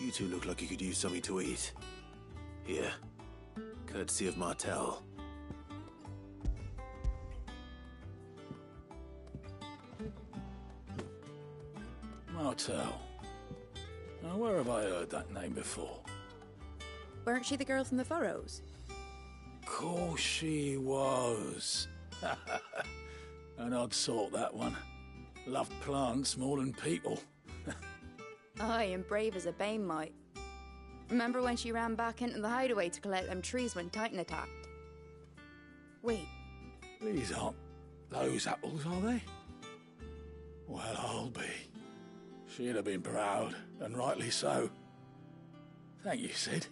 You two look like you could use something to eat. Here. Courtesy of Martel. Martel. Now, where have I heard that name before? Weren't she the girl from the Furrows? Course she was. An odd sort, that one. Loved plants more than people. Aye, and brave as a bane might. Remember when she ran back into the hideaway to collect them trees when Titan attacked? Wait, These aren't those apples, are they? Well, I'll be. She'd have been proud, and rightly so. Thank you, Sid.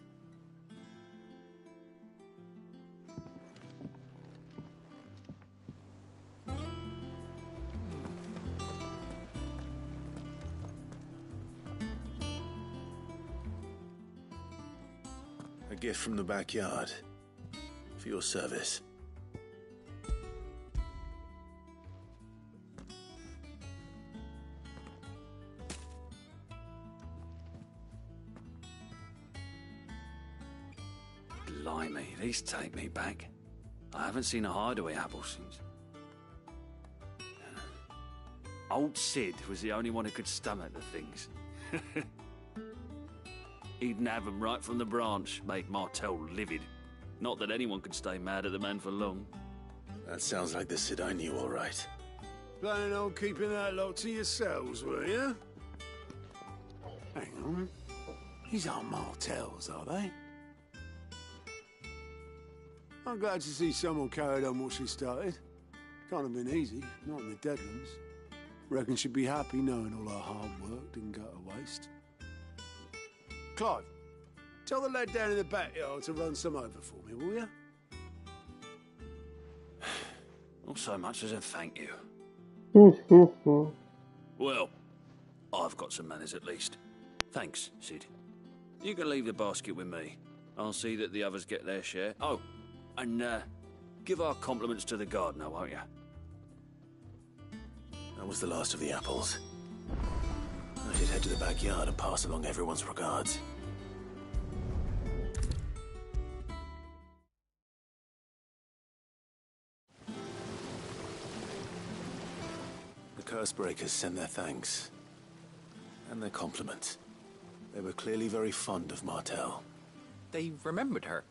A gift from the backyard. For your service. Blimey, these take me back. I haven't seen a hideaway apple since. Old Sid was the only one who could stomach the things. He'd nab 'em right from the branch, made Martel livid. Not that anyone could stay mad at the man for long. That sounds like the Sid I knew, all right. Planning on keeping that lot to yourselves, were you? Hang on. These aren't Martels, are they? I'm glad to see someone carried on what she started. Can't have been easy, not in the Deadlands. Reckon she'd be happy knowing all her hard work didn't go to waste. Clive, tell the lad down in the backyard to run some over for me, will you? Not so much as a thank you. Well, I've got some manners at least. Thanks, Sid. You can leave the basket with me. I'll see that the others get their share. Oh, and give our compliments to the gardener, won't you? That was the last of the apples. I should head to the backyard and pass along everyone's regards. The Cursebreakers send their thanks. And their compliments. They were clearly very fond of Martel. They remembered her.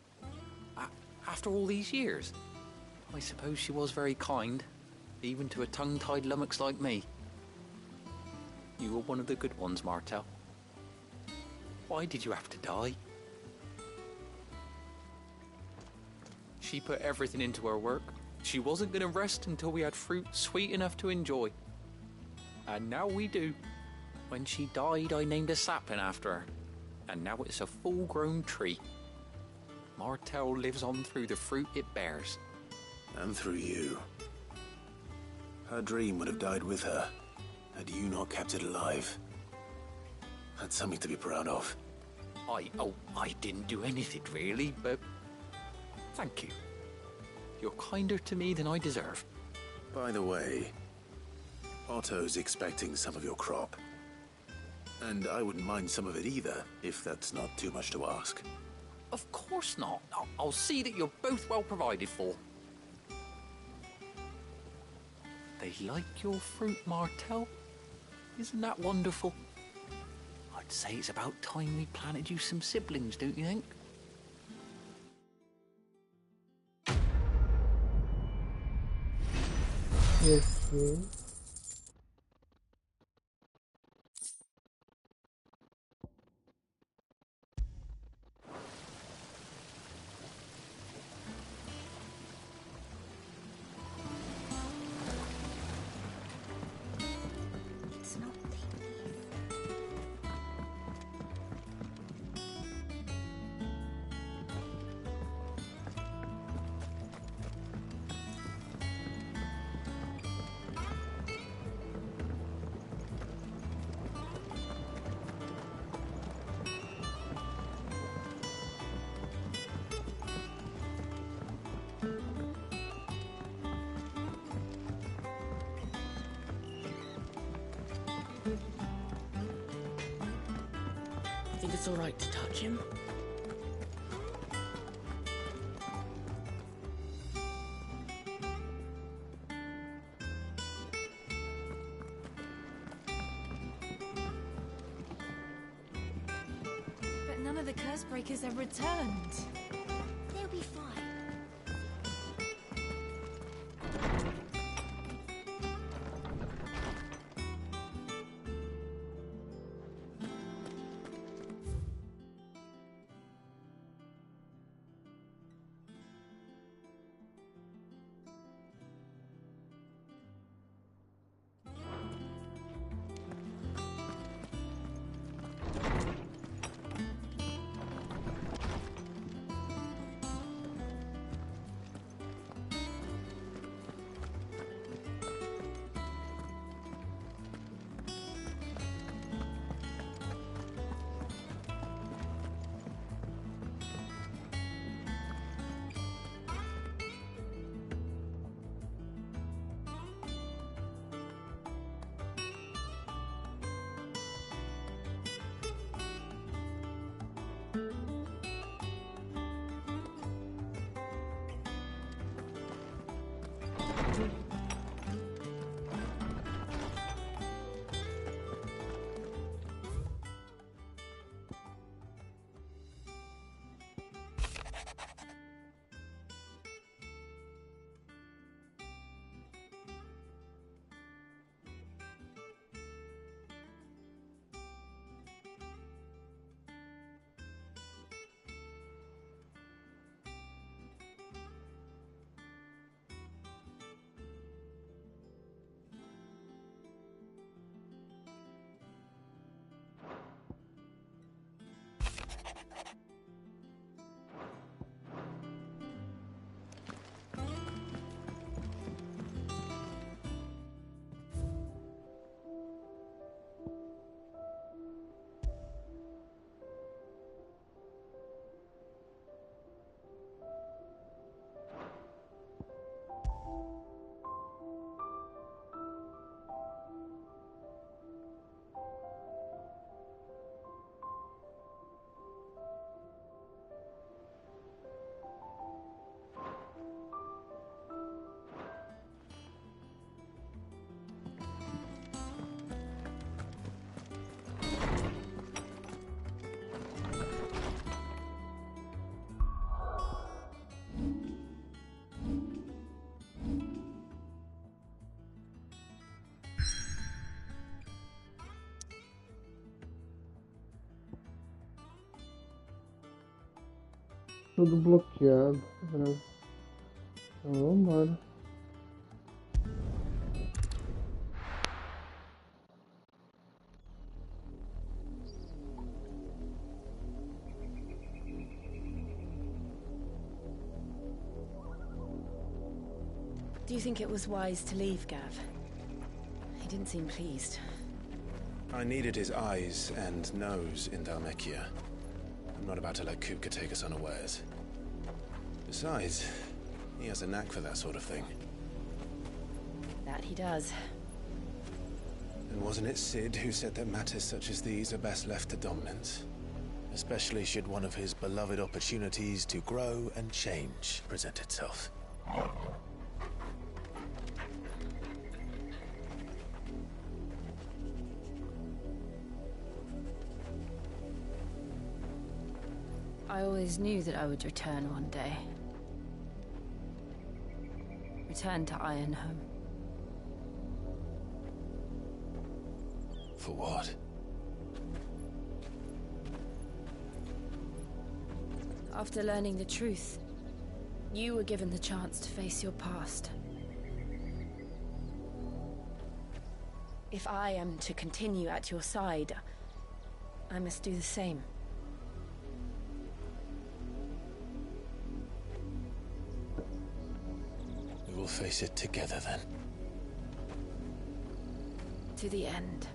After all these years. I suppose she was very kind, even to a tongue-tied lummox like me. You were one of the good ones, Martel. Why did you have to die? She put everything into her work. She wasn't going to rest until we had fruit sweet enough to enjoy. And now we do. When she died, I named a sapling after her. And now it's a full-grown tree. Martel lives on through the fruit it bears. And through you. Her dream would have died with her, had you not kept it alive. That's something to be proud of. I didn't do anything really, but thank you. You're kinder to me than I deserve. By the way, Otto's expecting some of your crop. And I wouldn't mind some of it either, if that's not too much to ask. Of course not. I'll see that you're both well provided for. They like your fruit, Martel. Isn't that wonderful? I'd say it's about time we planted you some siblings, don't you think? Yes, yes. it's not the... think it's alright to touch him? But none of the curse breakers have returned. They'll be fine. Tudo bloqueado. Então vamos embora. Do you think it was wise to leave, Gav? He didn't seem pleased. I needed his eyes and nose in Dhalmekia. I'm not about to let Kupka take us unawares. Besides, he has a knack for that sort of thing. That he does. And wasn't it Cid who said that matters such as these are best left to dominance? Especially should one of his beloved opportunities to grow and change present itself. I always knew that I would return one day. Return to Ironhome. For what? After learning the truth, you were given the chance to face your past. If I am to continue at your side, I must do the same. We will face it together then. To the end.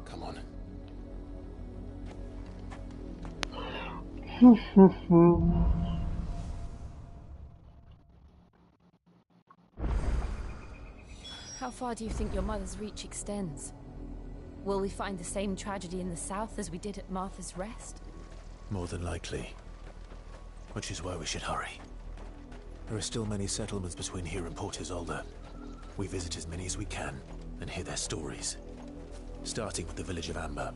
Come on. How far do you think your mother's reach extends? Will we find the same tragedy in the south as we did at Martha's Rest? More than likely. Which is why we should hurry. There are still many settlements between here and Port Isolde. We visit as many as we can and hear their stories. Starting with the village of Amber.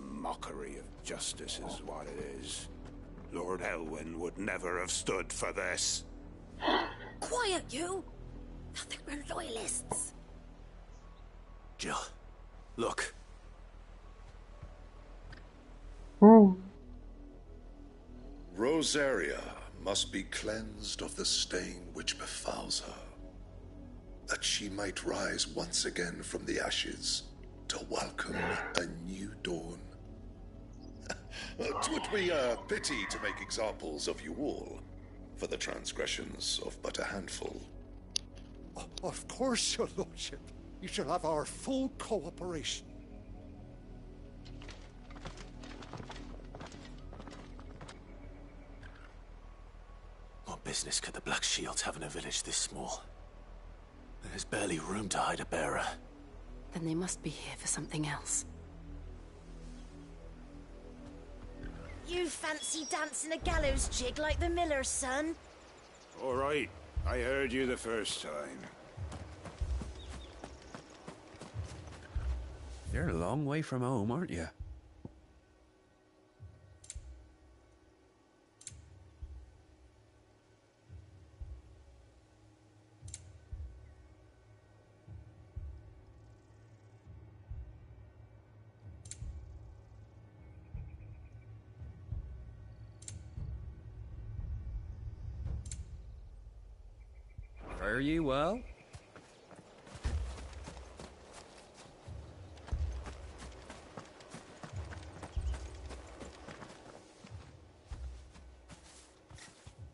Mockery of justice is what it is. Lord Elwyn would never have stood for this. Quiet, you! I think we're loyalists. Jill, look. Rosaria must be cleansed of the stain which befouls her, that she might rise once again from the ashes to welcome a new dawn. 'Twould be a pity to make examples of you all for the transgressions of but a handful. Of course, your lordship. You shall have our full cooperation. What business could the Black Shields have in a village this small? There's barely room to hide a bearer. Then they must be here for something else. You fancy dancing a gallows jig like the miller's son? All right, I heard you the first time. You're a long way from home, aren't you? Fare you well?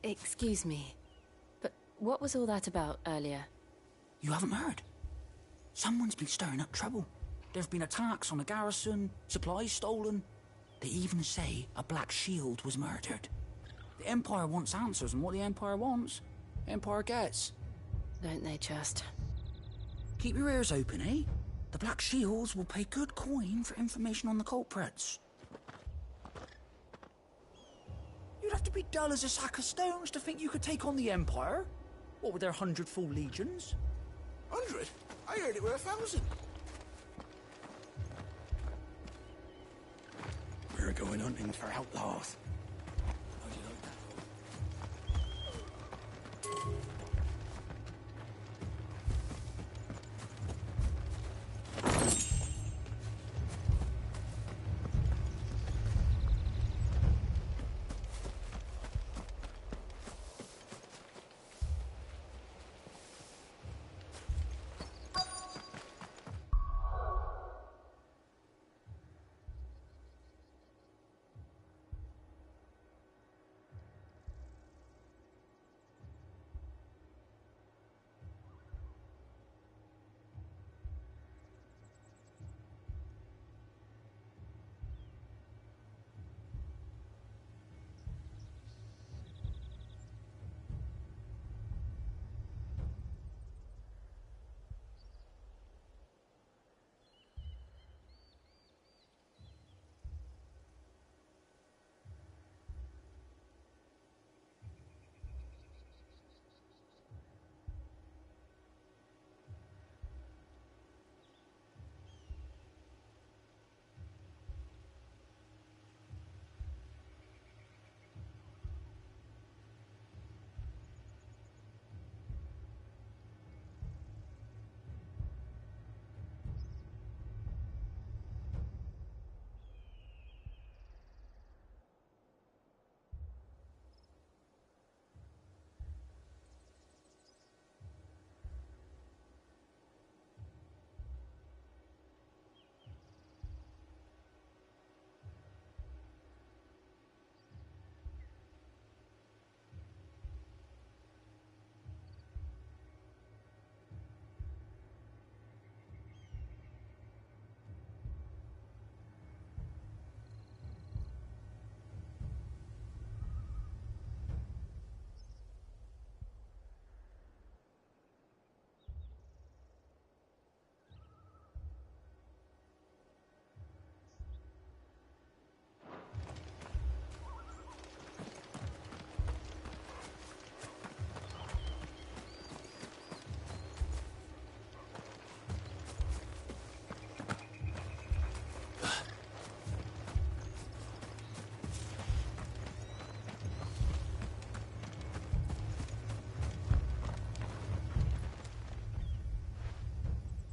Excuse me, but what was all that about earlier? You haven't heard? Someone's been stirring up trouble. There have been attacks on the garrison, supplies stolen. They even say a Black Shield was murdered. The Empire wants answers, and what the Empire wants, Empire gets. Don't they just? Keep your ears open, eh? The Black Shields will pay good coin for information on the culprits. You'd have to be dull as a sack of stones to think you could take on the Empire. What with their 100 full legions? 100? I heard it were 1,000. We're going hunting for outlaws. How do you like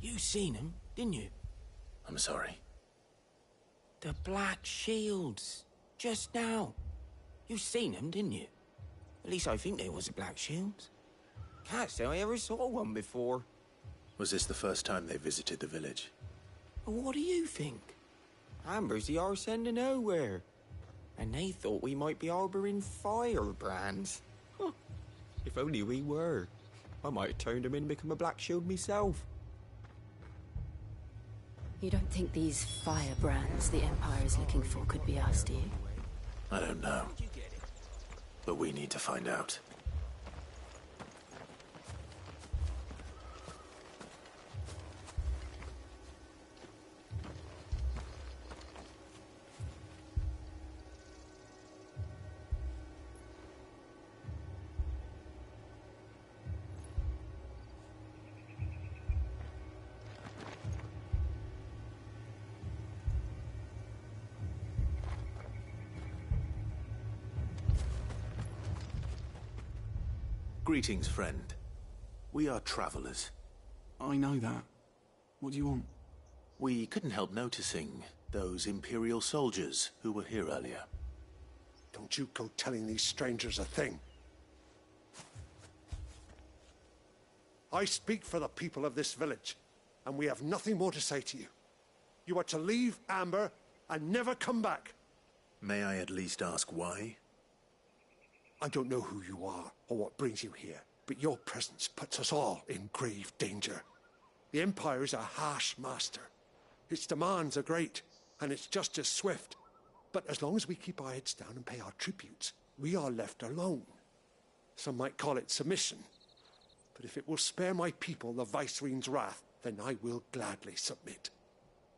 You seen him, didn't you? I'm sorry. The Black Shields. Just now. You seen them, didn't you? At least I think there was a Black Shields. Can't say I ever saw one before. Was this the first time they visited the village? What do you think? Amber's the arse end of nowhere. And they thought we might be harbouring firebrands. Huh. If only we were. I might have turned them in and become a Black Shield myself. You don't think these firebrands the Empire is looking for could be us, do you? I don't know. But we need to find out. Greetings, friend. We are travelers. I know that. What do you want? We couldn't help noticing those Imperial soldiers who were here earlier. Don't you go telling these strangers a thing. I speak for the people of this village, and we have nothing more to say to you. You are to leave Amber and never come back. May I at least ask why? I don't know who you are or what brings you here, but your presence puts us all in grave danger. The Empire is a harsh master. Its demands are great, and its justice swift. But as long as we keep our heads down and pay our tributes, we are left alone. Some might call it submission. But if it will spare my people the Viceroy's wrath, then I will gladly submit.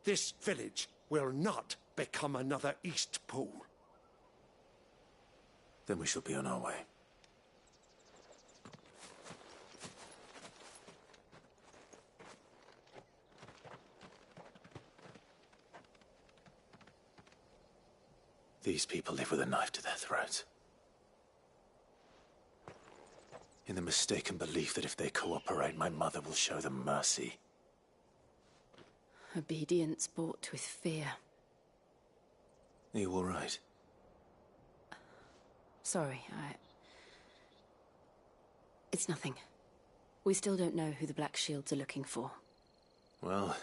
This village will not become another Eastpool. Then we shall be on our way. These people live with a knife to their throats. in the mistaken belief that if they cooperate, my mother will show them mercy. Obedience bought with fear. Are you all right? Sorry, It's nothing. We still don't know who the Black Shields are looking for. Well,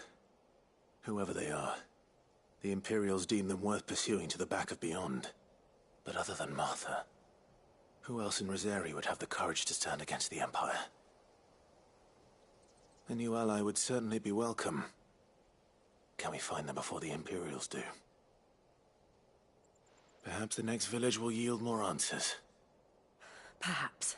whoever they are, the Imperials deem them worth pursuing to the back of beyond. But other than Martha, who else in Rosari would have the courage to stand against the Empire? A new ally would certainly be welcome. Can we find them before the Imperials do? Perhaps the next village will yield more answers. Perhaps.